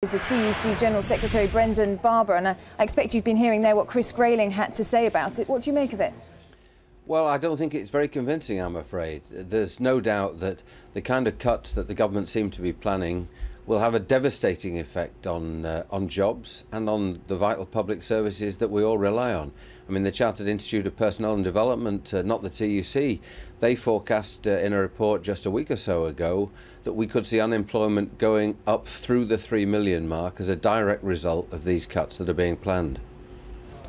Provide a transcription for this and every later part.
Is the TUC General Secretary Brendan Barber, and I expect you've been hearing there what Chris Grayling had to say about it. What do you make of it? Well, I don't think it's very convincing, I'm afraid. There's no doubt that the kind of cuts that the government seem to be planning will have a devastating effect on jobs and on the vital public services that we all rely on. I mean, the Chartered Institute of Personnel and Development, not the TUC, they forecast in a report just a week or so ago that we could see unemployment going up through the 3 million mark as a direct result of these cuts that are being planned.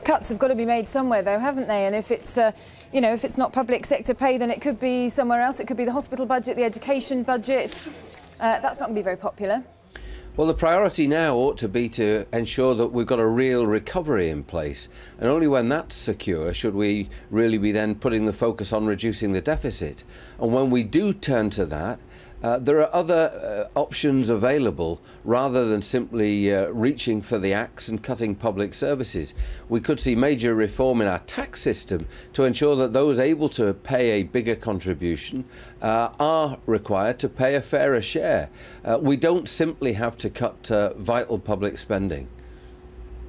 Cuts have got to be made somewhere, though, haven't they? And if it's, if it's not public sector pay, then it could be somewhere else. It could be the hospital budget, the education budget. That's not going to be very popular. Well, the priority now ought to be to ensure that we've got a real recovery in place. And only when that's secure should we really be then putting the focus on reducing the deficit. And when we do turn to that, there are other options available rather than simply reaching for the axe and cutting public services. We could see major reform in our tax system to ensure that those able to pay a bigger contribution are required to pay a fairer share. We don't simply have to cut vital public spending.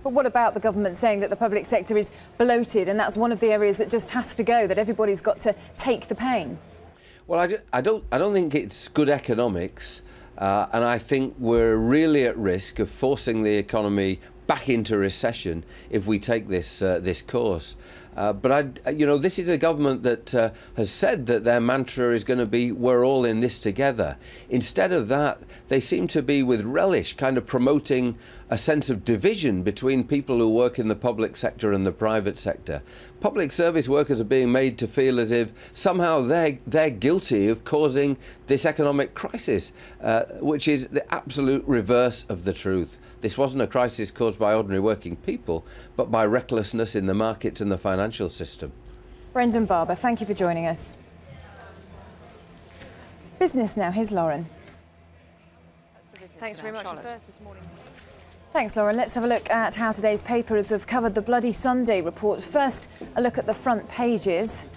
But what about the government saying that the public sector is bloated and that's one of the areas that just has to go, that everybody's got to take the pain? Well, I don't think it's good economics, and I think we're really at risk of forcing the economy back into recession if we take this course. But this is a government that has said that their mantra is going to be "we're all in this together." Instead of that, they seem to be with relish kind of promoting a sense of division between people who work in the public sector and the private sector. Public service workers are being made to feel as if somehow they're guilty of causing this economic crisis, which is the absolute reverse of the truth. This wasn't a crisis caused by ordinary working people, but by recklessness in the markets and the financial system. Brendan Barber, thank you for joining us. Business now, here's Lauren. Thanks very much. First this morning. Thanks, Lauren. Let's have a look at how today's papers have covered the Bloody Sunday report. First, a look at the front pages.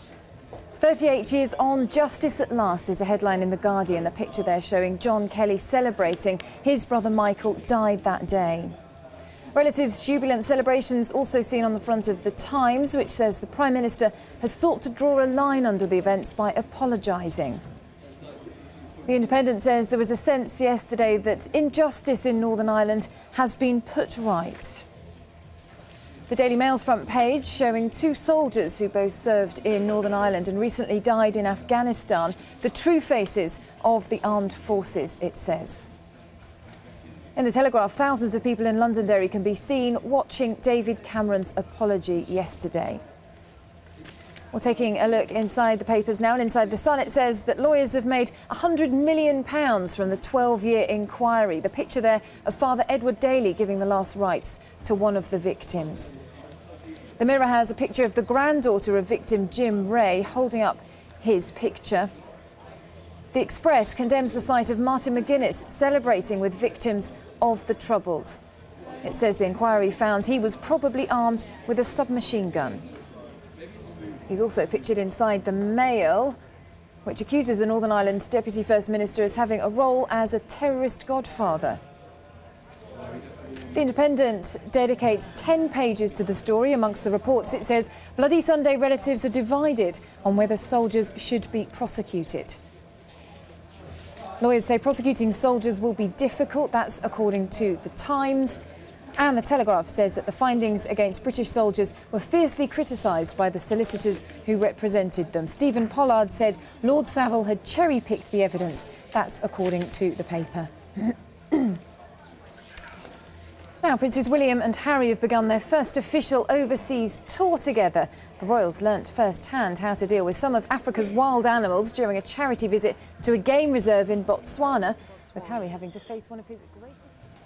38 years on, justice at last is the headline in The Guardian. The picture there showing John Kelly celebrating. His brother Michael died that day. Relatives' jubilant celebrations also seen on the front of The Times, which says the Prime Minister has sought to draw a line under the events by apologising. The Independent says there was a sense yesterday that injustice in Northern Ireland has been put right. The Daily Mail's front page showing two soldiers who both served in Northern Ireland and recently died in Afghanistan. The true faces of the armed forces, it says. In the Telegraph, thousands of people in Londonderry can be seen watching David Cameron's apology yesterday. Well, taking a look inside the papers now, and inside The Sun, it says that lawyers have made £100 million from the 12-year inquiry. The picture there of Father Edward Daly giving the last rites to one of the victims. The Mirror has a picture of the granddaughter of victim Jim Ray holding up his picture. The Express condemns the sight of Martin McGuinness celebrating with victims of the Troubles. It says the inquiry found he was probably armed with a submachine gun. He's also pictured inside the Mail, which accuses the Northern Ireland Deputy First Minister as having a role as a terrorist godfather. The Independent dedicates 10 pages to the story. Amongst the reports, it says Bloody Sunday relatives are divided on whether soldiers should be prosecuted. Lawyers say prosecuting soldiers will be difficult. That's according to The Times. And The Telegraph says that the findings against British soldiers were fiercely criticised by the solicitors who represented them. Stephen Pollard said Lord Savile had cherry-picked the evidence. That's according to the paper. Now, Princes William and Harry have begun their first official overseas tour together. The royals learnt firsthand how to deal with some of Africa's wild animals during a charity visit to a game reserve in Botswana, with Harry having to face one of his greatest...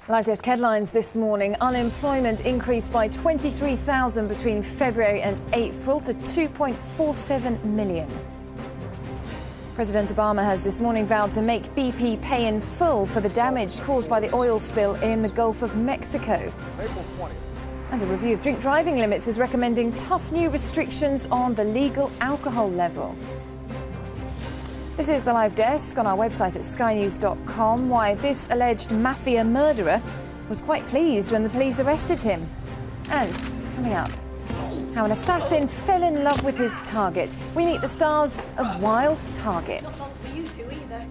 Live desk headlines this morning. Unemployment increased by 23,000 between February and April to 2.47 million. President Obama has this morning vowed to make BP pay in full for the damage caused by the oil spill in the Gulf of Mexico. April 20th. And a review of drink driving limits is recommending tough new restrictions on the legal alcohol level. This is the live desk on our website at skynews.com. Why this alleged mafia murderer was quite pleased when the police arrested him. And coming up, how an assassin fell in love with his target. We meet the stars of Wild Target. Not for you two either.